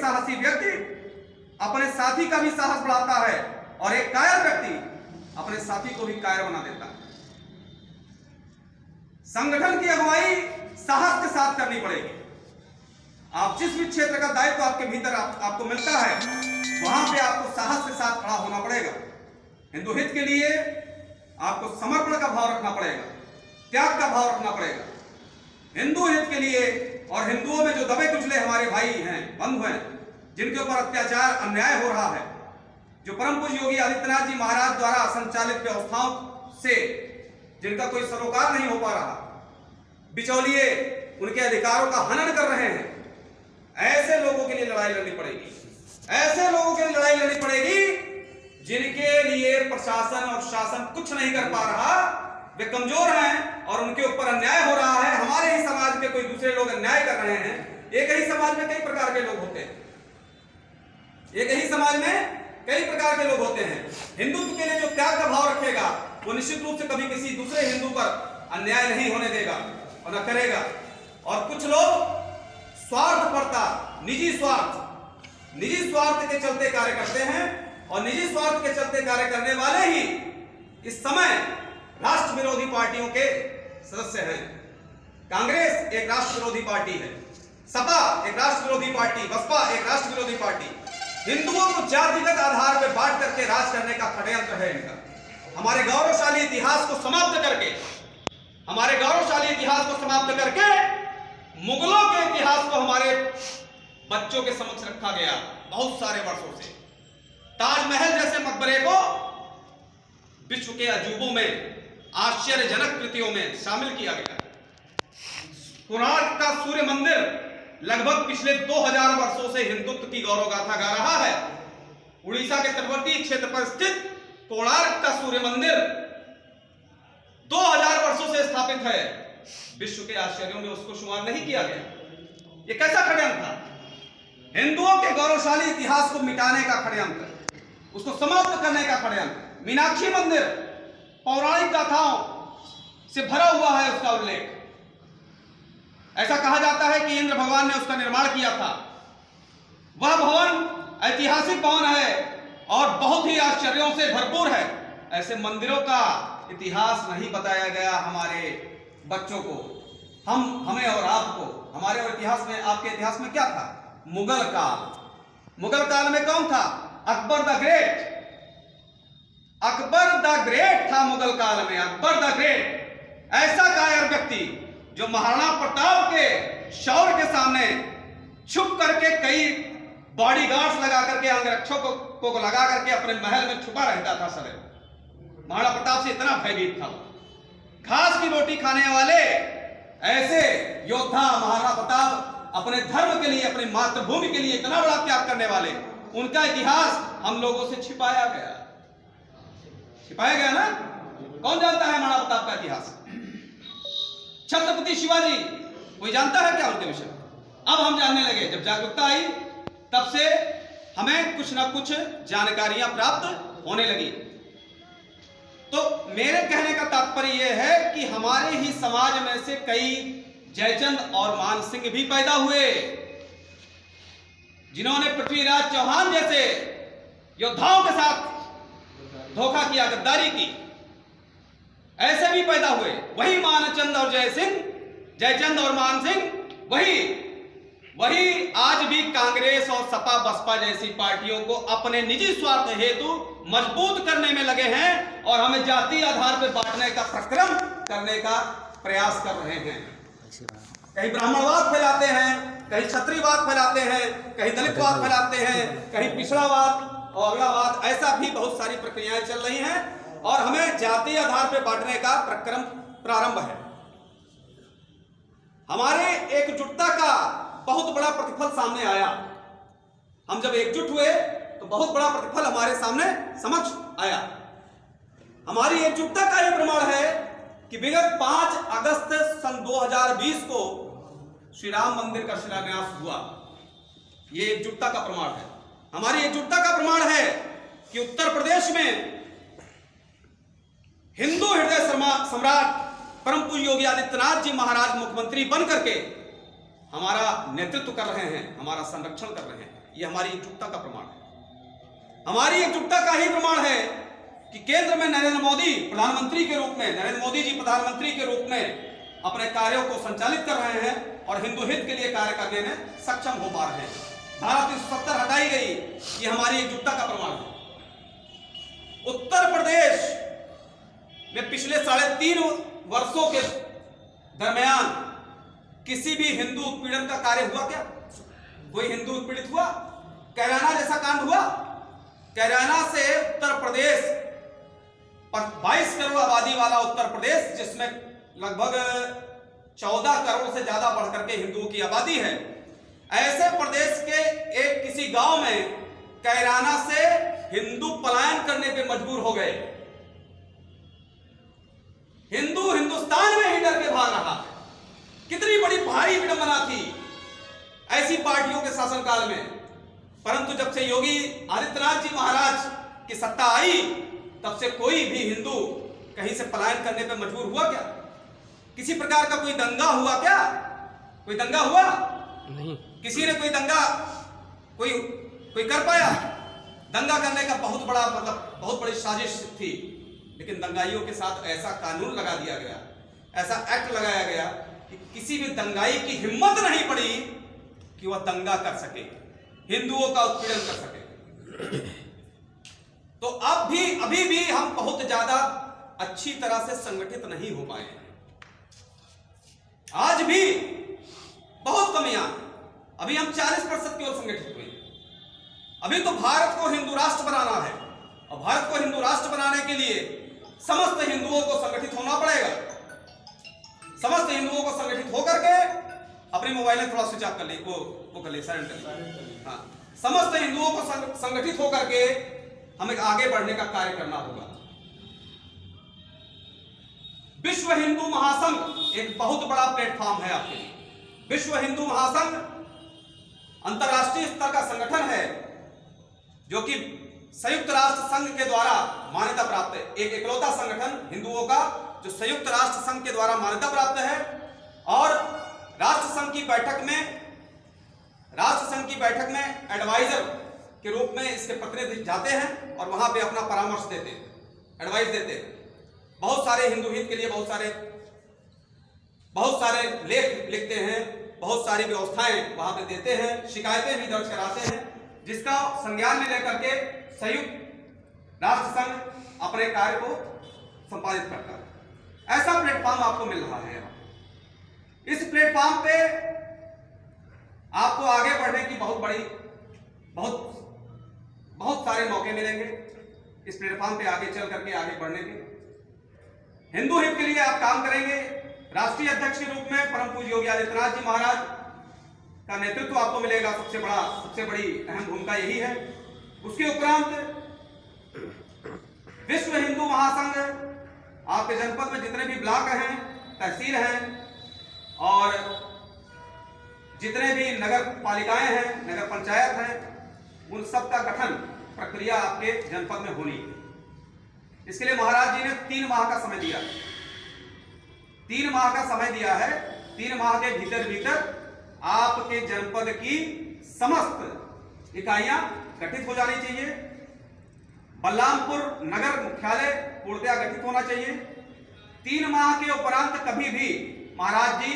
साहसी व्यक्ति अपने साथी का भी साहस बढ़ाता है और एक कायर व्यक्ति अपने साथी को भी कायर बना देता है। संगठन की अगुवाई साहस के साथ करनी पड़ेगी। आप जिस भी क्षेत्र का दायित्व आपके भीतर आपको मिलता है, वहां पे आपको साहस के साथ खड़ा होना पड़ेगा। हिंदू हित के लिए आपको समर्पण का भाव रखना पड़ेगा, त्याग का भाव रखना पड़ेगा। हिंदू हित के लिए और हिंदुओं में जो दबे कुचले हमारे भाई हैं, बंधु हैं, जिनके ऊपर अत्याचार अन्याय हो रहा है, जो परम पूज्य योगी आदित्यनाथ जी महाराज द्वारा संचालित व्यवस्थाओं से जिनका कोई सरोकार नहीं हो पा रहा, बिचौलिए उनके अधिकारों का हनन कर रहे हैं, ऐसे लोगों के लिए लड़ाई लड़नी पड़ेगी। ऐसे लोगों के लिए लड़ाई लड़नी पड़ेगी जिनके लिए प्रशासन और शासन कुछ नहीं कर पा रहा, वे कमजोर हैं और उनके ऊपर अन्याय हो रहा है। हमारे ही समाज के कोई दूसरे लोग अन्याय कर रहे हैं। एक ही समाज में कई प्रकार के लोग होते हैं, एक ही समाज में कई प्रकार के लोग होते हैं। हिंदुत्व के लिए जो त्याग का भाव रखेगा वो निश्चित रूप से कभी किसी दूसरे हिंदू पर अन्याय नहीं होने देगा और न करेगा। और कुछ लोग स्वार्थपरता, निजी स्वार्थ के चलते कार्य करते हैं और निजी स्वार्थ के चलते कार्य करने वाले ही इस समय राष्ट्र विरोधी पार्टियों के सदस्य हैं। कांग्रेस एक राष्ट्र विरोधी पार्टी है, सपा एक राष्ट्र विरोधी पार्टी, बसपा एक राष्ट्र विरोधी पार्टी। हिंदुओं को जातिगत आधार पर बांट करके राज करने का षड्यंत्र है इनका। हमारे गौरवशाली इतिहास को समाप्त करके, हमारे गौरवशाली इतिहास को समाप्त करके मुगलों के इतिहास को हमारे बच्चों के समक्ष रखा गया बहुत सारे वर्षों से। ताजमहल जैसे मकबरे को विश्व के अजूबों में, आश्चर्यजनक कृतियों में शामिल किया गया। कोणार्क का सूर्य मंदिर लगभग पिछले 2000 वर्षों से हिंदुत्व की गौरव गाथा गा रहा है। उड़ीसा के तटवर्ती क्षेत्र पर स्थित कोणार्क का सूर्य मंदिर 2000 वर्षों से स्थापित है। विश्व के आश्चर्यों में उसको शुमार नहीं किया गया। यह कैसा षड्यंत्र था? हिंदुओं के गौरवशाली इतिहास को मिटाने का षड्यंत्र, उसको समाप्त करने का षड्यंत्र। मीनाक्षी मंदिर पौराणिक गाथाओं से भरा हुआ है, उसका उल्लेख। ऐसा कहा जाता है कि इंद्र भगवान ने उसका निर्माण किया था। वह भवन ऐतिहासिक भवन है और बहुत ही आश्चर्यों से भरपूर है। ऐसे मंदिरों का इतिहास नहीं बताया गया हमारे बच्चों को, हमें और आपको। हमारे और इतिहास में, आपके इतिहास में क्या था? मुगल काल। मुगल काल में कौन था? Akbar the great. Akbar the great था मुगल काल में, अकबर द ग्रेट। ऐसा कायर व्यक्ति जो महाराणा प्रताप के शौर्य के सामने छुप करके कई बॉडीगार्ड्स लगा करके, अंगरक्षकों को लगा करके अपने महल में छुपा रहता था सदैव। महाराणा प्रताप से इतना भयभीत था। घास की रोटी खाने वाले ऐसे योद्धा महाराणा प्रताप, अपने धर्म के लिए, अपनी मातृभूमि के लिए इतना बड़ा त्याग करने वाले, उनका इतिहास हम लोगों से छिपाया गया ना। कौन जानता है महाराणा प्रताप का इतिहास? छत्रपति शिवाजी, कोई जानता है क्या उनके विषय? अब हम जानने लगे। जब जागरूकता आई तब से हमें कुछ ना कुछ जानकारियां प्राप्त होने लगी। तो मेरे कहने का तात्पर्य यह है कि हमारे ही समाज में से कई जयचंद और मान सिंह भी पैदा हुए, जिन्होंने पृथ्वीराज चौहान जैसे योद्धाओं के साथ धोखा किया, गद्दारी की। ऐसे भी पैदा हुए। वही मानचंद और जयचंद और मान सिंह वही आज भी कांग्रेस और सपा बसपा जैसी पार्टियों को अपने निजी स्वार्थ हेतु मजबूत करने में लगे हैं और हमें जाति आधार पर बांटने का प्रक्रम करने का प्रयास कर रहे हैं। कहीं ब्राह्मणवाद फैलाते हैं, कहीं क्षत्रियवाद फैलाते हैं, कहीं दलितवाद फैलाते हैं, कहीं पिछड़ावाद और अगलावाद। ऐसा भी बहुत सारी प्रक्रियाएं चल रही हैं और हमें जाति आधार पर बांटने का प्रक्रम प्रारंभ है। हमारे एकजुटता का बहुत बड़ा प्रतिफल सामने आया। हम जब एकजुट हुए तो बहुत बड़ा प्रतिफल हमारे सामने समक्ष आया। हमारी एकजुटता का यह प्रमाण है कि विगत 5 अगस्त सन 2020 को श्री राम मंदिर का शिलान्यास हुआ। यह एकजुटता का प्रमाण है। हमारी एकजुटता का प्रमाण है कि उत्तर प्रदेश में हिंदू हृदय सम्राट परम पूज्य योगी आदित्यनाथ जी महाराज मुख्यमंत्री बन करके हमारा नेतृत्व कर रहे हैं, हमारा संरक्षण कर रहे हैं, ये हमारी एकजुटता का प्रमाण है। हमारी एकजुटता का ही प्रमाण है कि केंद्र में नरेंद्र मोदी प्रधानमंत्री के रूप में, नरेंद्र मोदी जी प्रधानमंत्री के रूप में अपने कार्यों को संचालित कर रहे हैं और हिंदू हित के लिए कार्य करने में सक्षम हो पा रहे हैं। धारा 370 हटाई गई, ये हमारी एकजुटता का प्रमाण है। उत्तर प्रदेश में पिछले 3.5 वर्षों के दरमियान किसी भी हिंदू उत्पीड़न का कार्य हुआ क्या? कोई हिंदू उत्पीड़ित हुआ? कैराना जैसा कांड हुआ? कैराना से उत्तर प्रदेश 22 करोड़ आबादी वाला उत्तर प्रदेश, जिसमें लगभग 14 करोड़ से ज्यादा बढ़कर के हिंदुओं की आबादी है, ऐसे प्रदेश के एक किसी गांव में कैराना से हिंदू पलायन करने पे मजबूर हो गए। हिंदू हिंदुस्तान में ही डर के भाग रहा है। कितनी बड़ी भारी विडंबना थी ऐसी पार्टियों के शासनकाल में। परंतु जब से योगी आदित्यनाथ जी महाराज की सत्ता आई, तब से कोई भी हिंदू कहीं से पलायन करने पे मजबूर हुआ क्या? किसी प्रकार का कोई दंगा हुआ क्या? कोई दंगा हुआ नहीं। किसी ने कोई दंगा कोई कर पाया? दंगा करने का बहुत बड़ी साजिश थी, लेकिन दंगाइयों के साथ ऐसा कानून लगा दिया गया, ऐसा एक्ट लगाया गया कि किसी भी दंगाई की हिम्मत नहीं पड़ी कि वह दंगा कर सके, हिंदुओं का उत्पीड़न कर सके। तो अभी भी हम बहुत ज्यादा अच्छी तरह से संगठित नहीं हो पाए हैं। आज भी बहुत कमियां, अभी हम 40% केवल संगठित हुए। अभी तो भारत को हिंदू राष्ट्र बनाना है, और भारत को हिंदू राष्ट्र बनाने के लिए समस्त हिंदुओं को संगठित होना पड़ेगा। समस्त हिंदुओं को संगठित होकर के अपने मोबाइल में थोड़ा स्विच ऑफ कर ले, वो कर ले, साइलेंट कर ले। हाँ, समस्त हिंदुओं को संगठित होकर के हमें आगे बढ़ने का कार्य करना होगा। विश्व हिंदू महासंघ एक बहुत बड़ा प्लेटफॉर्म है आपके लिए। विश्व हिंदू महासंघ अंतरराष्ट्रीय स्तर का संगठन है, जो कि संयुक्त राष्ट्र संघ के द्वारा मान्यता प्राप्त है। एक इकलौता संगठन हिंदुओं का जो संयुक्त राष्ट्र संघ के द्वारा मान्यता प्राप्त है, और राष्ट्र संघ की बैठक में एडवाइजर के रूप में इसके प्रतिनिधि जाते हैं और वहां पे अपना परामर्श देते हैं, एडवाइस देते हैं। बहुत सारे हिंदू हित के लिए बहुत सारे लेख लिखते हैं, बहुत सारी व्यवस्थाएं वहां पे देते हैं, शिकायतें भी दर्ज कराते हैं, जिसका संज्ञान में लेकर के संयुक्त राष्ट्र संघ अपने कार्य को संपादित करता है। ऐसा प्लेटफॉर्म आपको मिल रहा है। इस प्लेटफॉर्म पे आपको आगे बढ़ने की बहुत सारे मौके मिलेंगे। इस प्लेटफॉर्म पे आगे चल करके आगे बढ़ने के, हिंदू हित के लिए आप काम करेंगे। राष्ट्रीय अध्यक्ष के रूप में परम पूज्य योगी आदित्यनाथ जी महाराज का नेतृत्व आपको मिलेगा। सबसे बड़ी अहम भूमिका यही है। उसके उपरांत विश्व हिंदू महासंघ आपके जनपद में जितने भी ब्लॉक हैं, तहसील हैं, और जितने भी नगर पालिकाएं हैं, नगर पंचायत हैं, उन सब का गठन प्रक्रिया आपके जनपद में होनी है। इसके लिए महाराज जी ने 3 माह का समय दिया है। 3 माह का समय दिया है। 3 माह के भीतर आपके जनपद की समस्त इकाइयां गठित हो जानी चाहिए। बलरामपुर नगर मुख्यालय पूर्णतया गठित होना चाहिए। 3 माह के उपरांत कभी भी महाराज जी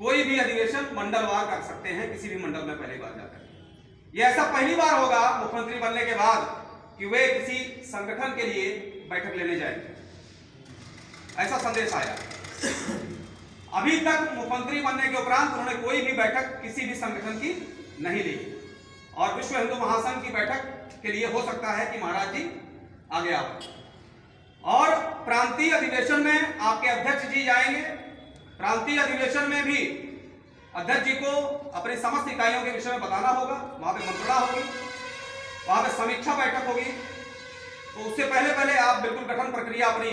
कोई भी अधिवेशन मंडलवार कर सकते हैं, किसी भी मंडल में पहली बार जाकर। यह ऐसा पहली बार होगा मुख्यमंत्री बनने के बाद कि वे किसी संगठन के लिए बैठक लेने जाएंगे, ऐसा संदेश आया। अभी तक मुख्यमंत्री बनने के उपरांत उन्होंने कोई भी बैठक किसी भी संगठन की नहीं ली, और विश्व हिंदू महासंघ की बैठक के लिए हो सकता है कि महाराज जी आगे आओ। और प्रांतीय अधिवेशन में आपके अध्यक्ष जी जाएंगे। प्रांतीय अधिवेशन में भी अध्यक्ष जी को अपनी समस्त इकाइयों के विषय में बताना होगा। वहां पे मंत्रणा होगी, वहां पे समीक्षा बैठक होगी। तो उससे पहले आप बिल्कुल गठन प्रक्रिया अपनी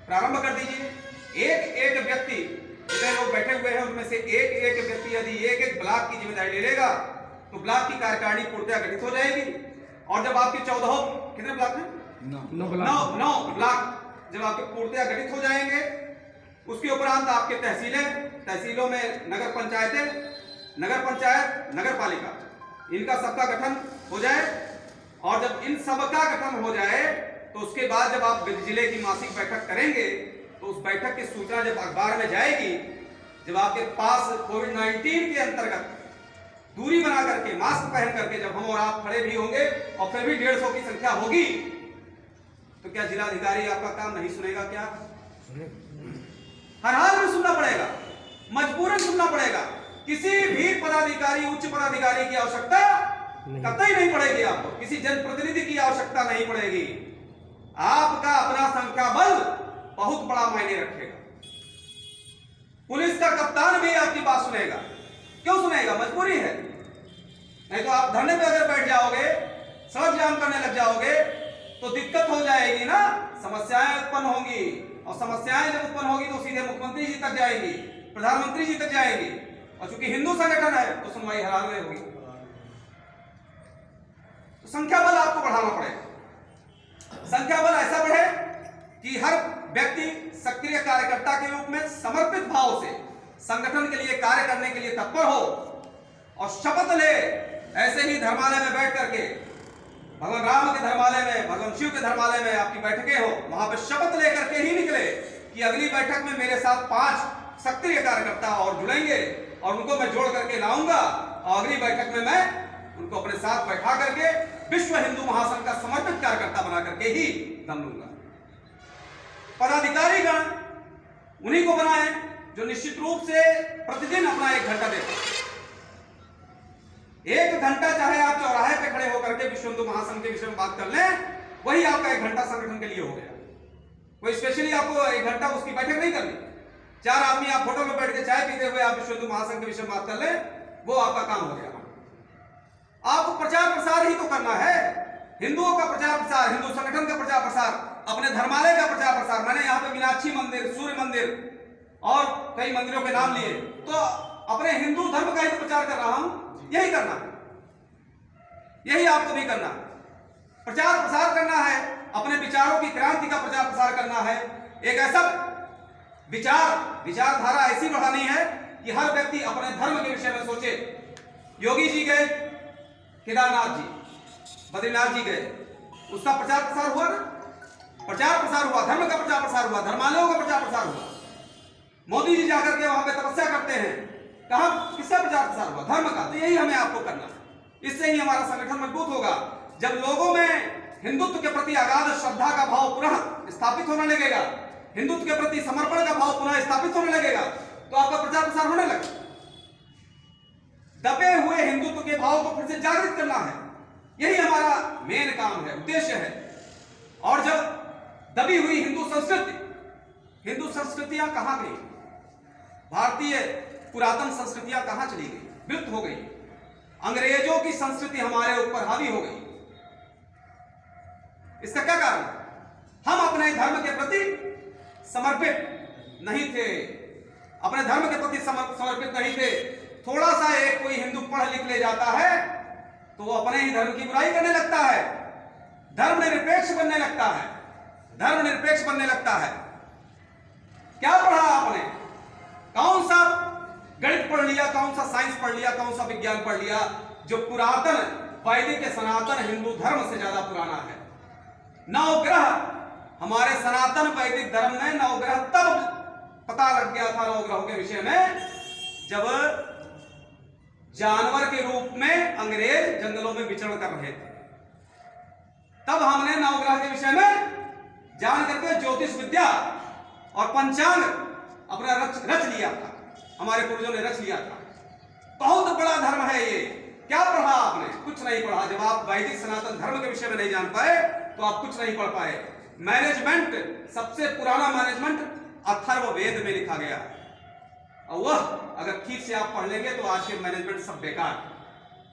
प्रारंभ कर दीजिए। एक व्यक्ति, जितने लोग बैठे हुए हैं उनमें से एक व्यक्ति यदि एक ब्लॉक की जिम्मेदारी ले लेगा तो ब्लॉक की कार्यकारिणी पूर्णतया गठित हो जाएगी। और जब आपके 14 कितने ब्लॉक हैं? 9 ब्लॉक जब आपके पूर्णतया गठित हो जाएंगे, उसके उपरांत आपके तहसीलों में नगर पंचायतें, नगर पंचायत, नगर पालिका, इनका सबका गठन हो जाए। और जब इन सब का गठन हो जाए तो उसके बाद जब आप जिले की मासिक बैठक करेंगे तो उस बैठक की सूचना जब अखबार में जाएगी, जब आपके पास कोविड-19 के अंतर्गत दूरी बना करके, मास्क पहन करके जब हम और आप खड़े भी होंगे और फिर भी 150 की संख्या होगी, तो क्या जिलाधिकारी आपका काम नहीं सुनेगा? क्या हर हाल में सुनना पड़ेगा, मजबूरन सुनना पड़ेगा। किसी भी पदाधिकारी, उच्च पदाधिकारी की आवश्यकता कतई नहीं पड़ेगी, आपको किसी जनप्रतिनिधि की आवश्यकता नहीं पड़ेगी। आपका अपना संख्या बल बहुत बड़ा मायने रखेगा। पुलिस का कप्तान भी आपकी बात सुनेगा। क्यों सुनेगा? मजबूरी है। नहीं तो आप धरने पे अगर बैठ जाओगे, सड़क जाम करने लग जाओगे तो दिक्कत हो जाएगी ना, समस्याएं उत्पन्न होंगी। और समस्याएं जब उत्पन्न होगी तो सीधे मुख्यमंत्री जी तक जाएंगी, प्रधानमंत्री जी तक जाएंगी। और चूंकि हिंदू संगठन है तो सुनवाई हर हाल में होगी। तो संख्या बल आपको बढ़ाना पड़ेगा। संख्या बल ऐसा बढ़े कि हर व्यक्ति सक्रिय कार्यकर्ता के रूप में समर्पित भाव से संगठन के लिए कार्य करने के लिए तत्पर हो और शपथ ले। ऐसे ही धर्मालय में बैठ करके, भगवान राम के धर्मालय में, भगवान शिव के धर्मालय में आपकी बैठकें हो, वहां पे शपथ लेकर के ही निकले कि अगली बैठक में मेरे साथ 5 सक्रिय कार्यकर्ता और जुड़ेंगे और उनको मैं जोड़ करके लाऊंगा और अगली बैठक में मैं उनको अपने साथ बैठा करके विश्व हिंदू महासंघ का समर्पित कार्यकर्ता बना करके ही दम लूंगा। पदाधिकारी गण उन्हीं को बनाए जो निश्चित रूप से प्रतिदिन अपना 1 घंटा देते। 1 घंटा चाहे आप चौराहे पे खड़े होकर के विश्व हिंदू महासंघ के विषय में बात कर लें, वही आपका 1 घंटा संगठन के लिए हो गया। कोई स्पेशली आपको 1 घंटा उसकी बैठक नहीं करनी। 4 आदमी आप फोटो में बैठ के चाय पीते हुए आप विश्व हिंदू महासंघ के विषय में बात कर लें, वो आपका काम हो गया। आपको प्रचार प्रसार ही तो करना है, हिंदुओं का प्रचार प्रसार, हिंदू संगठन का प्रचार प्रसार, अपने धर्मालय का प्रचार प्रसार। मैंने यहाँ पे मीनाक्षी मंदिर, सूर्य मंदिर और कई मंदिरों के नाम लिए, तो अपने हिंदू धर्म का ही तो प्रचार कर रहा हूं। यही करना है, यही आपको भी करना है। प्रचार प्रसार करना है, अपने विचारों की क्रांति का प्रचार प्रसार करना है। एक ऐसा विचारधारा ऐसी बढ़ानी है कि हर व्यक्ति अपने धर्म के विषय में सोचे। योगी जी गए केदारनाथ जी, बद्रीनाथ जी गए, उसका प्रचार प्रसार हुआ ना, प्रचार प्रसार हुआ, धर्म का प्रचार प्रसार हुआ, धर्मालयों का प्रचार प्रसार हुआ। मोदी जी जाकर के वहां पे तपस्या करते हैं, कहां, किसका प्रचार प्रसार हुआ? धर्म का। तो यही हमें आपको करना है। इससे ही हमारा संगठन मजबूत होगा। जब लोगों में हिंदुत्व के प्रति अगाध श्रद्धा का भाव पुनः स्थापित होने लगेगा, हिंदुत्व के प्रति समर्पण का भाव पुनः स्थापित होने लगेगा, तो आपका प्रचार प्रसार होने लगेगा। दबे हुए हिंदुत्व के भाव को फिर से जागृत करना है, यही हमारा मेन काम है, उद्देश्य है। और जब दबी हुई हिंदू संस्कृतियां कहां गई? भारतीय पुरातन संस्कृतियां कहां चली गई? विलुप्त हो गई। अंग्रेजों की संस्कृति हमारे ऊपर हावी हो गई। इसका क्या कारण? हम अपने धर्म के प्रति समर्पित नहीं थे, अपने धर्म के प्रति समर्पित नहीं थे। थोड़ा सा एक कोई हिंदू पढ़ लिख ले जाता है तो वो अपने ही धर्म की बुराई करने लगता है, धर्मनिरपेक्ष बनने लगता है, धर्मनिरपेक्ष बनने लगता है। क्या पढ़ा आपने? कौन सा गणित पढ़ लिया, कौन सा साइंस पढ़ लिया, कौन सा विज्ञान पढ़ लिया जो पुरातन वैदिक के सनातन हिंदू धर्म से ज्यादा पुराना है? नवग्रह, हमारे सनातन वैदिक धर्म में नवग्रह तब पता लग गया था नवग्रहों के विषय में जब जानवर के रूप में अंग्रेज जंगलों में विचरण कर रहे थे। तब हमने नवग्रह के विषय में जान करके ज्योतिष विद्या और पंचांग अपना रच लिया था, हमारे पूर्वजों ने रच लिया था। बहुत बड़ा धर्म है ये। क्या पढ़ा आपने? कुछ नहीं पढ़ा। जब आप वैदिक सनातन धर्म के विषय में नहीं जान पाए तो आप कुछ नहीं पढ़ पाए। मैनेजमेंट, सबसे पुराना मैनेजमेंट अथर्ववेद में लिखा गया, और वह अगर ठीक से आप पढ़ लेंगे तो आज के मैनेजमेंट सब बेकार,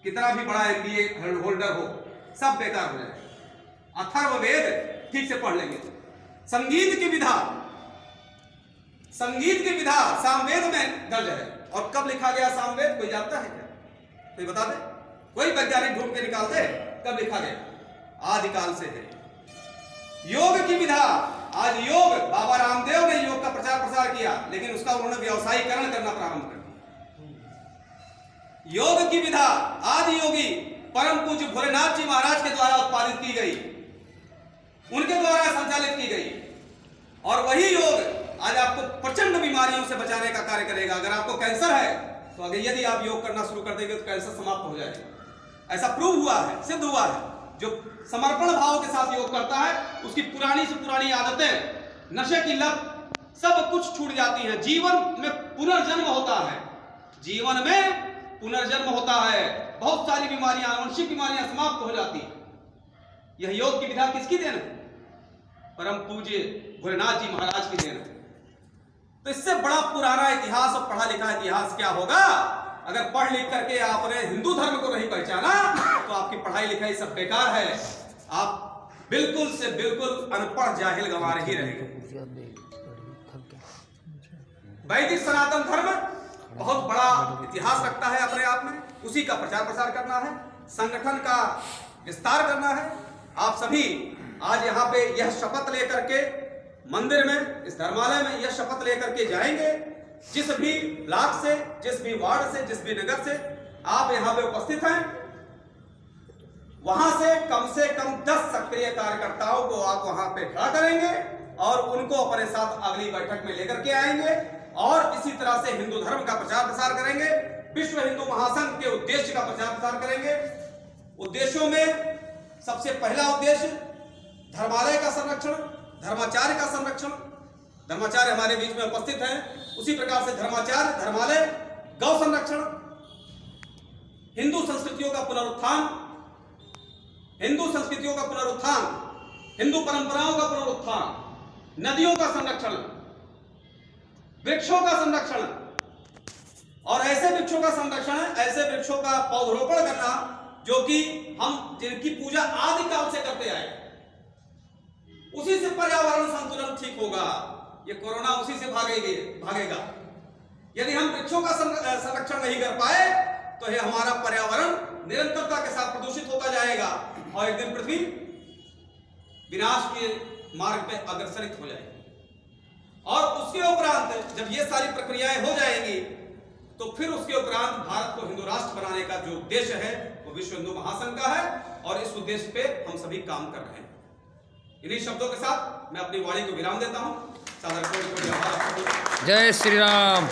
कितना भी बड़ा MBA होल्डर हो, सब बेकार हो जाए। अथर्ववेद ठीक से पढ़ लेंगे। संगीत की विधा सामवेद में दर्ज है। और कब लिखा गया सामवेद? कोई जानता है क्या? कोई बता दे, कोई वैज्ञानिक ढूंढ के निकाल दे कब लिखा गया? आदिकाल से है। योग की विधा आज योग, बाबा रामदेव ने योग का प्रचार प्रसार किया, लेकिन उसका उन्होंने व्यवसायीकरण करना प्रारंभ कर दिया। योग की विधा आदि योगी परम पूज्य भोलेनाथ जी महाराज के द्वारा उत्पादित की गई, उनके द्वारा संचालित की गई, और वही योग आज आपको प्रचंड बीमारियों से बचाने का कार्य करेगा। अगर आपको कैंसर है तो अगर यदि आप योग करना शुरू कर देंगे तो कैंसर समाप्त हो जाएगा। ऐसा प्रूव हुआ है, सिद्ध हुआ है। जो समर्पण भाव के साथ योग करता है उसकी पुरानी से पुरानी आदतें, नशे की लत, सब कुछ छूट जाती है। जीवन में पुनर्जन्म होता है, जीवन में पुनर्जन्म होता है। बहुत सारी बीमारियां, आनुवंशिक बीमारियां समाप्त हो जाती है। यह योग की विधा किसकी देन है? परम पूज्य भोलेनाथ जी महाराज की देन है। तो इससे बड़ा पुराना इतिहास और पढ़ा लिखा इतिहास क्या होगा? अगर पढ़ लिख करके आपने हिंदू धर्म को नहीं पहचाना तो आपकी पढ़ाई लिखाई सब बेकार है। आप बिल्कुल से बिल्कुल अनपढ़ जाहिल गंवार ही रहेंगे। वैदिक सनातन धर्म बहुत बड़ा इतिहास रखता है अपने आप में, उसी का प्रचार प्रसार करना है, संगठन का विस्तार करना है। आप सभी आज यहाँ पे यह शपथ लेकर के मंदिर में, इस धर्मालय में यह शपथ लेकर के जाएंगे। जिस भी ब्लॉक से, जिस भी वार्ड से, जिस भी नगर से आप यहाँ पे उपस्थित हैं, वहां से कम 10 सक्रिय कार्यकर्ताओं को आप वहां पे खड़ा करेंगे और उनको अपने साथ अगली बैठक में लेकर के आएंगे और इसी तरह से हिंदू धर्म का प्रचार प्रसार करेंगे। विश्व हिंदू महासंघ के उद्देश्य का प्रचार प्रसार करेंगे। उद्देश्यों में सबसे पहला उद्देश्य धर्मालय का संरक्षण, धर्माचार्य का संरक्षण। धर्माचार्य हमारे बीच में उपस्थित हैं। उसी प्रकार से धर्माचार्य, धर्मालय, गौ संरक्षण, हिंदू संस्कृतियों का पुनरुत्थान, हिंदू संस्कृतियों का पुनरुत्थान, हिंदू परंपराओं का पुनरुत्थान, नदियों का संरक्षण, वृक्षों का संरक्षण, और ऐसे वृक्षों का संरक्षण, ऐसे वृक्षों का पौधरोपण करना जो कि हम जिनकी पूजा आदिकाल से करते आए। उसी से पर्यावरण संतुलन ठीक होगा। ये कोरोना उसी से भागेगा। यदि हम वृक्षों का संरक्षण नहीं कर पाए तो ये हमारा पर्यावरण निरंतरता के साथ प्रदूषित होता जाएगा और एक दिन पृथ्वी विनाश के मार्ग पे अग्रसरित हो जाएगी। और उसके उपरांत जब ये सारी प्रक्रियाएं हो जाएंगी तो फिर उसके उपरांत भारत को हिंदू राष्ट्र बनाने का जो उद्देश्य है वो विश्व हिंदू महासंघ का है और इस उद्देश्य पे हम सभी काम कर रहे हैं। इन्हीं शब्दों के साथ मैं अपनी वाणी को विराम देता हूं। जय श्री राम।